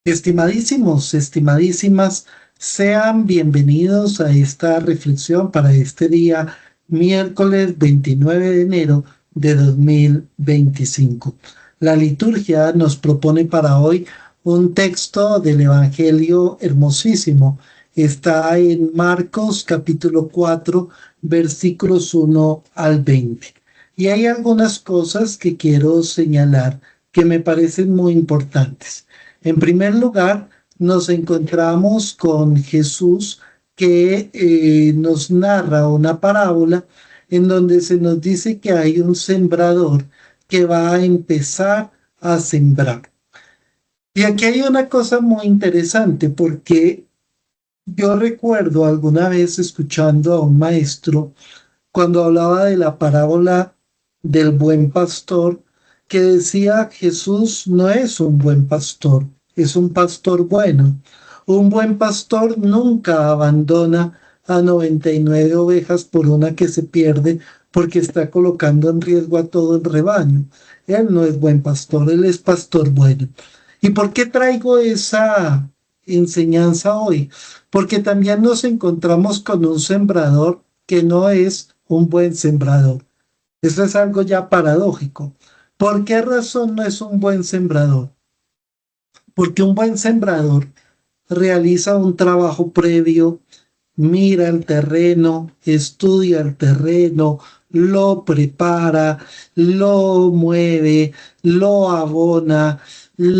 Estimadísimos, estimadísimas, sean bienvenidos a esta reflexión para este día, miércoles 29 de enero de 2025. La liturgia nos propone para hoy un texto del Evangelio hermosísimo. Está en Marcos capítulo 4, versículos 1 al 20. Y hay algunas cosas que quiero señalar que me parecen muy importantes. En primer lugar, nos encontramos con Jesús que nos narra una parábola en donde se nos dice que hay un sembrador que va a empezar a sembrar. Y aquí hay una cosa muy interesante porque yo recuerdo alguna vez escuchando a un maestro cuando hablaba de la parábola del buen pastor, que decía Jesús no es un buen pastor, es un pastor bueno. Un buen pastor nunca abandona a 99 ovejas por una que se pierde porque está colocando en riesgo a todo el rebaño. Él no es buen pastor, él es pastor bueno. ¿Y por qué traigo esa enseñanza hoy? Porque también nos encontramos con un sembrador que no es un buen sembrador. Eso es algo ya paradójico. ¿Por qué razón no es un buen sembrador? Porque un buen sembrador realiza un trabajo previo, mira el terreno, estudia el terreno, lo prepara, lo mueve, lo abona,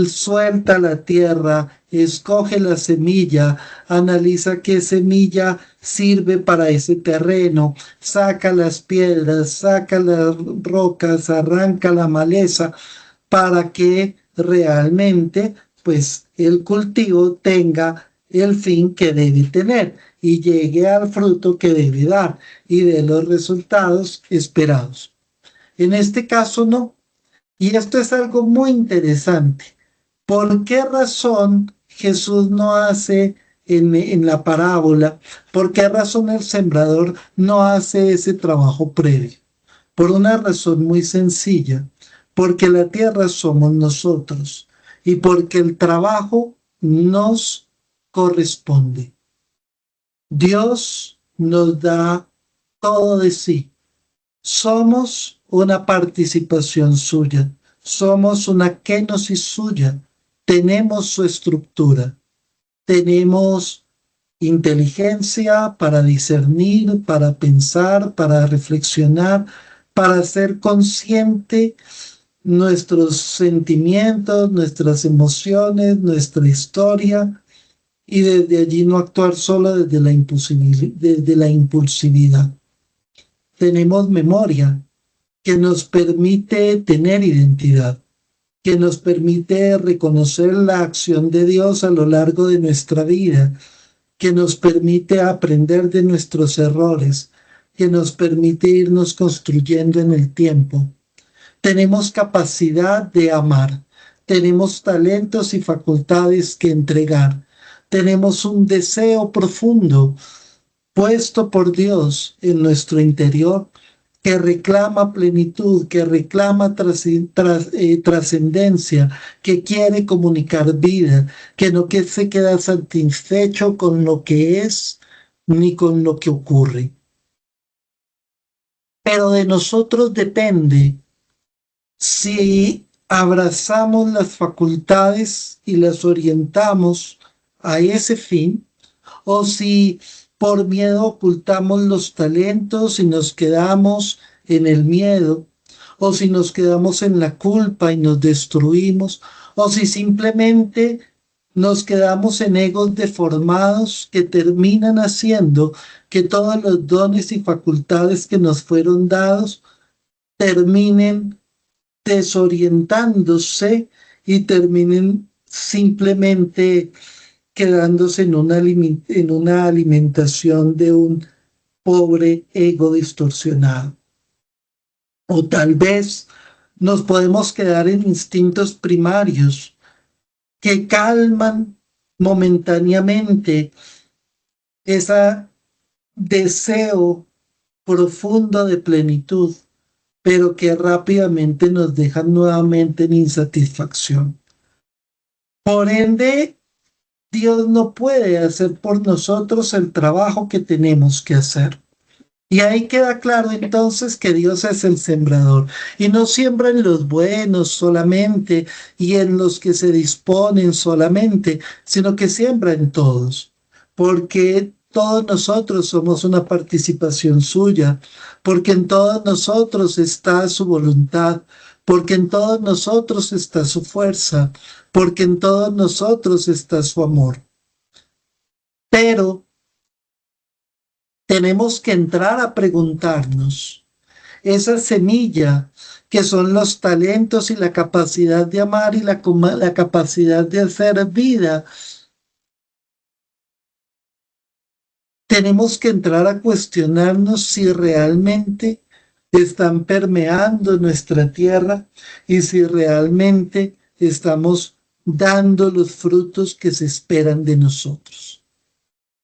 suelta la tierra, escoge la semilla, analiza qué semilla sirve para ese terreno, saca las piedras, saca las rocas, arranca la maleza para que realmente pues el cultivo tenga el fin que debe tener y llegue al fruto que debe dar y de los resultados esperados. En este caso no. Y esto es algo muy interesante. ¿Por qué razón Jesús no hace en la parábola? ¿Por qué razón el sembrador no hace ese trabajo previo? Por una razón muy sencilla, porque la tierra somos nosotros y porque el trabajo nos corresponde. Dios nos da todo de sí. Somos una participación suya. Somos una kenosis suya. Tenemos su estructura. Tenemos inteligencia para discernir, para pensar, para reflexionar, para ser consciente nuestros sentimientos, nuestras emociones, nuestra historia y desde allí no actuar solo desde la impulsividad. Tenemos memoria que nos permite tener identidad, que nos permite reconocer la acción de Dios a lo largo de nuestra vida, que nos permite aprender de nuestros errores, que nos permite irnos construyendo en el tiempo. Tenemos capacidad de amar, tenemos talentos y facultades que entregar, tenemos un deseo profundo puesto por Dios en nuestro interior que reclama plenitud, que reclama trascendencia, que quiere comunicar vida, que no que se queda satisfecho con lo que es ni con lo que ocurre. Pero de nosotros depende si abrazamos las facultades y las orientamos a ese fin, o si por miedo ocultamos los talentos y nos quedamos en el miedo, o si nos quedamos en la culpa y nos destruimos, o si simplemente nos quedamos en egos deformados que terminan haciendo que todos los dones y facultades que nos fueron dados terminen desorientándose y terminen simplemente quedándose en una alimentación de un pobre ego distorsionado. O tal vez nos podemos quedar en instintos primarios que calman momentáneamente ese deseo profundo de plenitud, pero que rápidamente nos dejan nuevamente en insatisfacción. Por ende, Dios no puede hacer por nosotros el trabajo que tenemos que hacer. Y ahí queda claro entonces que Dios es el sembrador y no siembra en los buenos solamente y en los que se disponen solamente, sino que siembra en todos, porque todos nosotros somos una participación suya, porque en todos nosotros está su voluntad, porque en todos nosotros está su fuerza, porque en todos nosotros está su amor. Pero tenemos que entrar a preguntarnos, esa semilla que son los talentos y la capacidad de amar y la capacidad de hacer vida, tenemos que entrar a cuestionarnos si realmente están permeando nuestra tierra y si realmente estamos dando los frutos que se esperan de nosotros.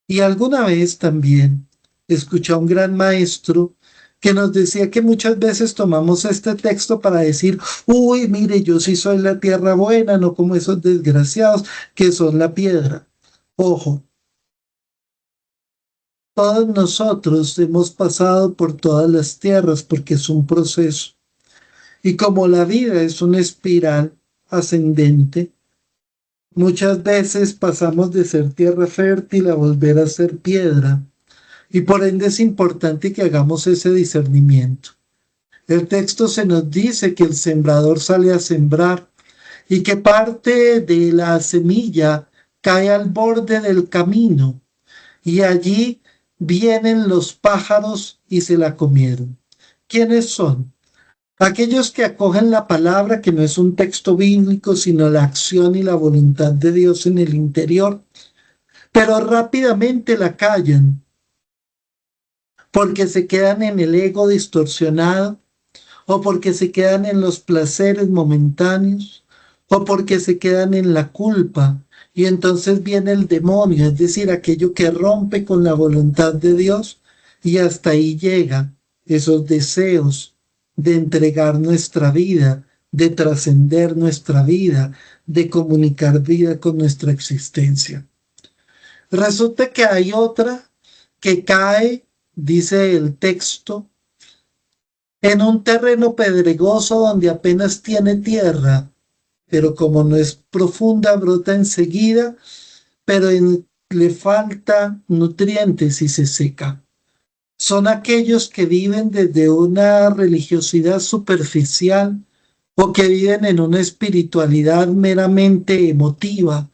Y alguna vez también escuché a un gran maestro que nos decía que muchas veces tomamos este texto para decir, uy, mire, yo sí soy la tierra buena, no como esos desgraciados que son la piedra. Ojo, todos nosotros hemos pasado por todas las tierras porque es un proceso. Y como la vida es una espiral ascendente, muchas veces pasamos de ser tierra fértil a volver a ser piedra. Y por ende es importante que hagamos ese discernimiento. El texto se nos dice que el sembrador sale a sembrar y que parte de la semilla cae al borde del camino y allí vienen los pájaros y se la comieron. ¿Quiénes son? Aquellos que acogen la palabra, que no es un texto bíblico, sino la acción y la voluntad de Dios en el interior, pero rápidamente la callan porque se quedan en el ego distorsionado, o porque se quedan en los placeres momentáneos, o porque se quedan en la culpa. Y entonces viene el demonio, es decir, aquello que rompe con la voluntad de Dios, y hasta ahí llega esos deseos de entregar nuestra vida, de trascender nuestra vida, de comunicar vida con nuestra existencia. Resulta que hay otra que cae, dice el texto, en un terreno pedregoso donde apenas tiene tierra, pero como no es profunda, brota enseguida, pero le falta nutrientes y se seca. Son aquellos que viven desde una religiosidad superficial o que viven en una espiritualidad meramente emotiva.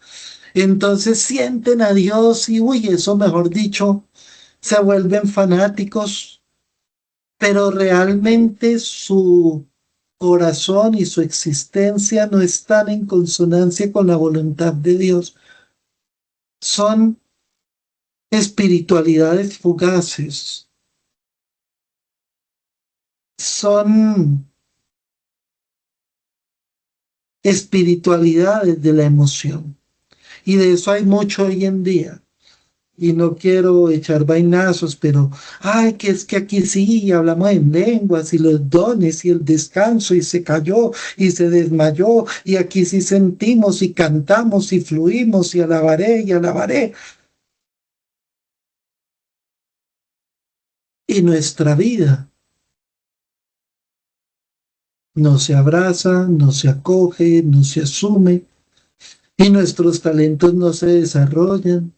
Entonces sienten a Dios y, uy, eso mejor dicho, se vuelven fanáticos, pero realmente su corazón y su existencia no están en consonancia con la voluntad de Dios. Son espiritualidades fugaces, son espiritualidades de la emoción. Y de eso hay mucho hoy en día. Y no quiero echar vainazos, pero, ay, que es que aquí sí hablamos en lenguas y los dones y el descanso y se cayó y se desmayó y aquí sí sentimos y cantamos y fluimos y alabaré. Y nuestra vida no se abraza, no se acoge, no se asume y nuestros talentos no se desarrollan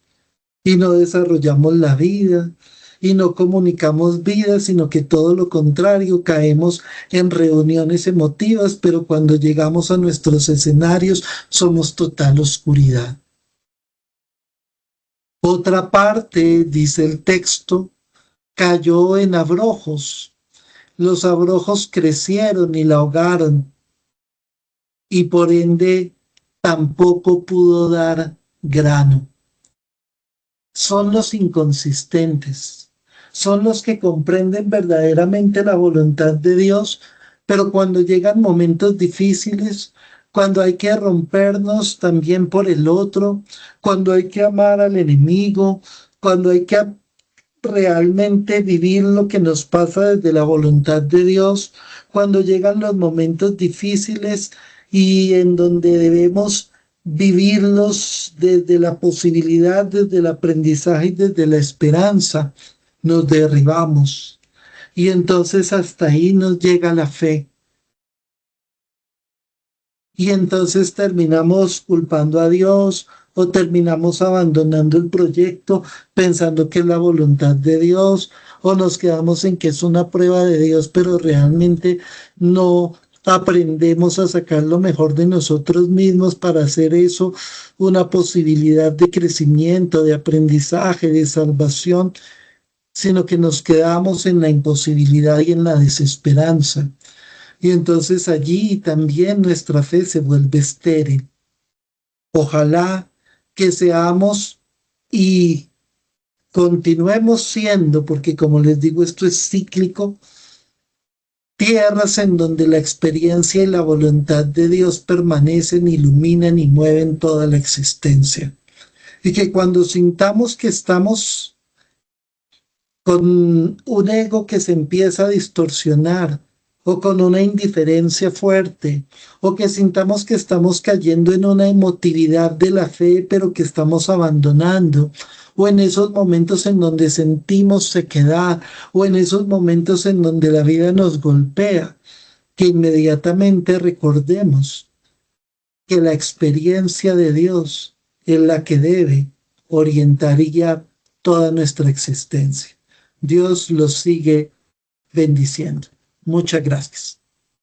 y no desarrollamos la vida y no comunicamos vida, sino que todo lo contrario, caemos en reuniones emotivas, pero cuando llegamos a nuestros escenarios somos total oscuridad. Otra parte, dice el texto, cayó en abrojos. Los abrojos crecieron y la ahogaron y por ende tampoco pudo dar grano. Son los inconsistentes, son los que comprenden verdaderamente la voluntad de Dios, pero cuando llegan momentos difíciles, cuando hay que rompernos también por el otro, cuando hay que amar al enemigo, cuando hay que realmente vivir lo que nos pasa desde la voluntad de Dios, cuando llegan los momentos difíciles y en donde debemos vivirlos desde la posibilidad, desde el aprendizaje y desde la esperanza, nos derribamos. Y entonces hasta ahí nos llega la fe. Y entonces terminamos culpando a Dios o terminamos abandonando el proyecto pensando que es la voluntad de Dios o nos quedamos en que es una prueba de Dios, pero realmente no aprendemos a sacar lo mejor de nosotros mismos para hacer eso una posibilidad de crecimiento, de aprendizaje, de salvación, sino que nos quedamos en la imposibilidad y en la desesperanza. Y entonces allí también nuestra fe se vuelve estéril. Ojalá que seamos y continuemos siendo, porque como les digo, esto es cíclico, tierras en donde la experiencia y la voluntad de Dios permanecen, iluminan y mueven toda la existencia. Y que cuando sintamos que estamos con un ego que se empieza a distorsionar, o con una indiferencia fuerte, o que sintamos que estamos cayendo en una emotividad de la fe, pero que estamos abandonando, o en esos momentos en donde sentimos sequedad, o en esos momentos en donde la vida nos golpea, que inmediatamente recordemos que la experiencia de Dios es la que debe orientar y guiar toda nuestra existencia. Dios los sigue bendiciendo. Muchas gracias.